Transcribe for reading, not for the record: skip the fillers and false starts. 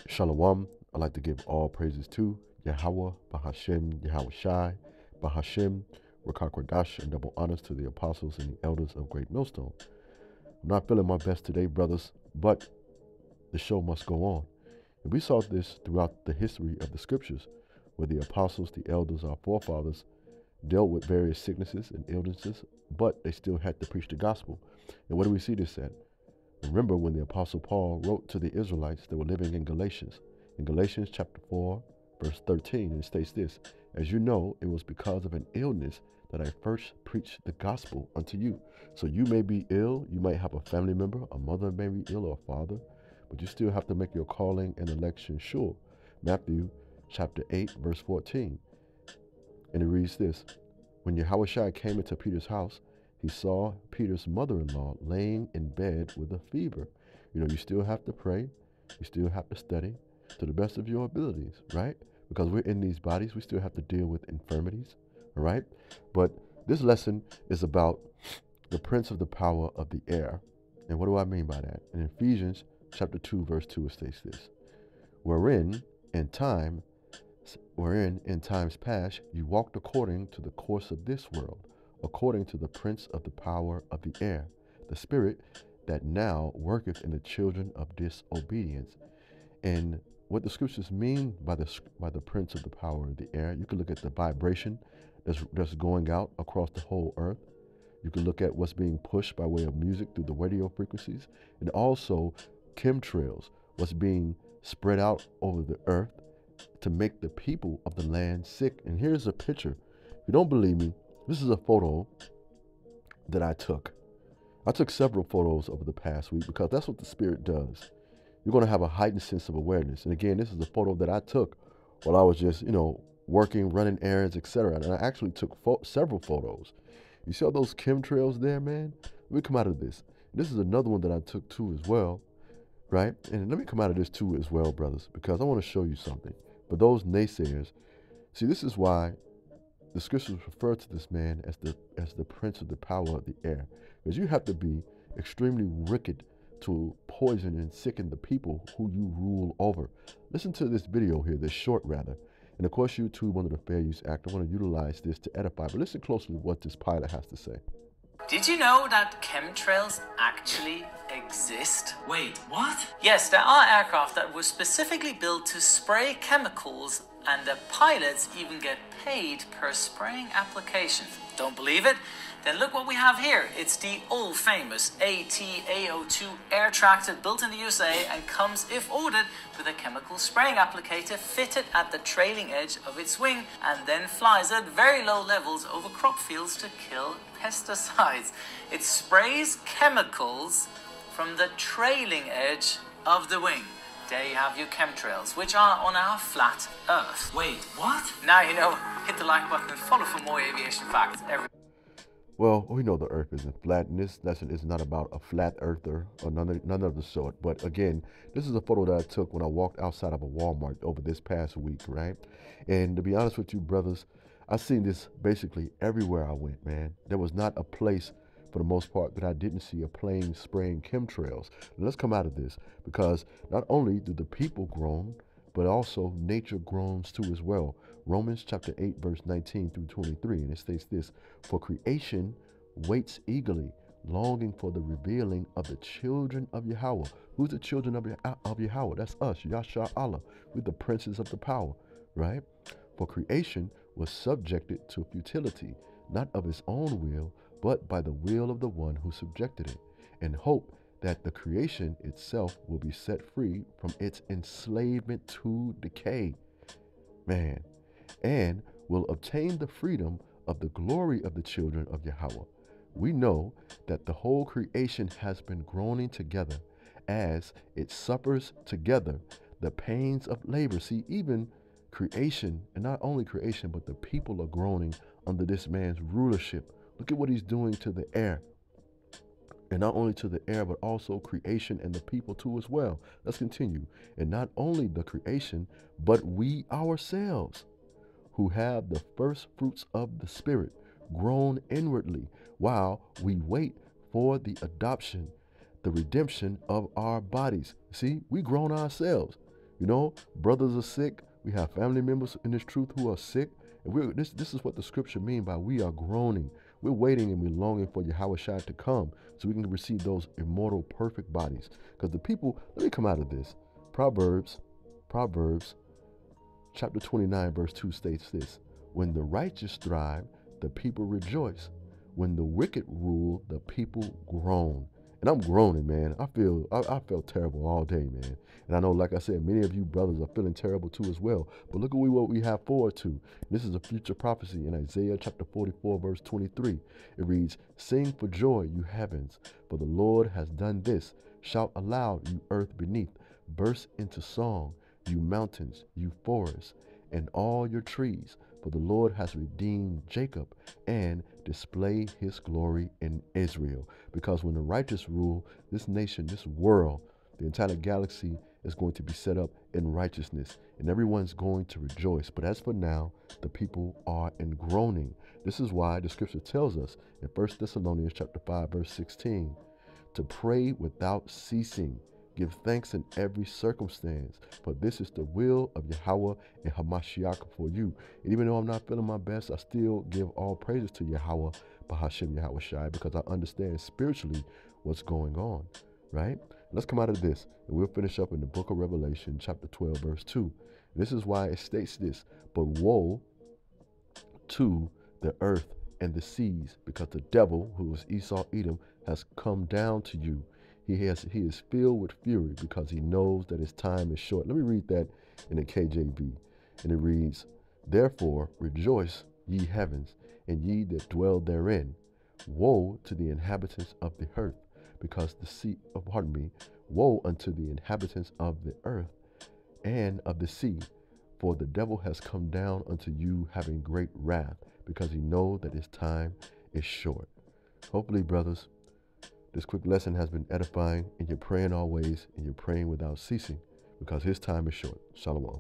Shalom. I'd like to give all praises to Yahweh, Bahashem, Yahweh Shai, Bahashem, Rakakwadash, and double honors to the apostles and the elders of Great Millstone. I'm not feeling my best today, brothers, but the show must go on. And we saw this throughout the history of the scriptures, where the apostles, the elders, our forefathers, dealt with various sicknesses and illnesses, but they still had to preach the gospel. And where do we see this at? Remember when the Apostle Paul wrote to the Israelites that were living in Galatians. In Galatians chapter 4, verse 13, it states this, "As you know, it was because of an illness that I first preached the gospel unto you." So you may be ill, you might have a family member, a mother may be ill or a father, but you still have to make your calling and election sure. Matthew chapter 8, verse 14. And it reads this, "When Yahushua came into Peter's house, he saw Peter's mother-in-law laying in bed with a fever." You still have to pray. You still have to study to the best of your abilities, right? Because we're in these bodies, we still have to deal with infirmities, all right? But this lesson is about the prince of the power of the air. And what do I mean by that? In Ephesians chapter 2, verse 2, it states this, wherein in times past you walked according to the course of this world, according to the prince of the power of the air, the spirit that now worketh in the children of disobedience. And what the scriptures mean by the prince of the power of the air, you can look at the vibration that's going out across the whole earth. You can look at what's being pushed by way of music through the radio frequencies, and also chemtrails, what's being spread out over the earth to make the people of the land sick. And here's a picture. If you don't believe me, this is a photo that I took. I took several photos over the past week because that's what the Spirit does. You're going to have a heightened sense of awareness. And again, this is a photo that I took while I was just, working, running errands, etc. And I actually took several photos. You see all those chemtrails there, man? Let me come out of this. This is another one that I took too as well, right? And let me come out of this too as well, brothers, because I want to show you something. But those naysayers, see, this is why the scriptures refer to this man as the prince of the power of the air, because you have to be extremely wicked to poison and sicken the people who you rule over. Listen to this video here, this short rather. And of course, YouTube under the Fair Use Act, I want to utilize this to edify, but listen closely to what this pilot has to say. Did you know that chemtrails actually exist? Wait, what? Yes, there are aircraft that were specifically built to spray chemicals, and the pilots even get paid per spraying application. Don't believe it? Then look what we have here. It's the all famous AT-AO2 air tractor built in the USA and comes, if ordered, with a chemical spraying applicator fitted at the trailing edge of its wing and then flies at very low levels over crop fields to kill pesticides. It sprays chemicals from the trailing edge of the wing. There you have your chemtrails, which are on our flat Earth. Wait, what? Now you know, hit the like button and follow for more aviation facts. Well, we know the earth isn't flat, and this lesson is not about a flat earther or none of the sort. But again, this is a photo that I took when I walked outside of a Walmart over this past week, right? And to be honest with you, brothers, I've seen this basically everywhere I went, man. There was not a place, for the most part, that I didn't see a plane spraying chemtrails. Now, let's come out of this, because not only do the people groan, but also nature groans too as well. Romans chapter 8, verse 19 through 23, and it states this, "For creation waits eagerly, longing for the revealing of the children of Yahweh." Who's the children of Yahweh? That's us, Yasha Allah. We're the princes of the power, right? "For creation was subjected to futility, not of its own will, but by the will of the one who subjected it, and hope that the creation itself will be set free from its enslavement to decay." Man, and will obtain the freedom of the glory of the children of Yahweh. We know that the whole creation has been groaning together as it suffers together the pains of labor. See, even creation, and not only creation, but the people are groaning under this man's rulership. Look at what he's doing to the air. And not only to the air, but also creation and the people too as well. Let's continue. "And not only the creation, but we ourselves, who have the first fruits of the Spirit, groan inwardly while we wait for the adoption, the redemption of our bodies." See, we groan ourselves. You know, brothers are sick. We have family members in this truth who are sick. And this is what the scripture mean by we are groaning. We're waiting and we're longing for Yahweh Shai to come so we can receive those immortal, perfect bodies. Because the people, let me come out of this. Proverbs chapter 29, verse 2 states this: when the righteous thrive, the people rejoice. When the wicked rule, the people groan. And I'm groaning, man. I felt terrible all day, man. And I know, like I said, many of you brothers are feeling terrible too as well. But look at what we have forward to. This is a future prophecy in Isaiah chapter 44, verse 23. It reads, "Sing for joy, you heavens, for the Lord has done this. Shout aloud, you earth beneath. Burst into song, you mountains, you forests, and all your trees. For the Lord has redeemed Jacob and displayed his glory in Israel." Because when the righteous rule, this nation, this world, the entire galaxy is going to be set up in righteousness, and everyone's going to rejoice. But as for now, the people are in groaning. This is why the scripture tells us in 1 Thessalonians chapter 5, verse 16, to pray without ceasing. Give thanks in every circumstance, for this is the will of Yahweh and Hamashiach for you. And even though I'm not feeling my best, I still give all praises to Yahweh, Bahashem Yahweh Shai, because I understand spiritually what's going on, right? Let's come out of this, and we'll finish up in the book of Revelation, chapter 12, verse 2. And this is why it states this: but woe to the earth and the seas, because the devil, who is Esau Edom, has come down to you. He is filled with fury because he knows that his time is short. Let me read that in the KJV. And it reads, "Therefore rejoice, ye heavens, and ye that dwell therein. Woe to the inhabitants of the earth, because woe unto the inhabitants of the earth and of the sea, for the devil has come down unto you having great wrath, because he know that his time is short." Hopefully, brothers, this quick lesson has been edifying, and you're praying always, and you're praying without ceasing, because his time is short. Shalom.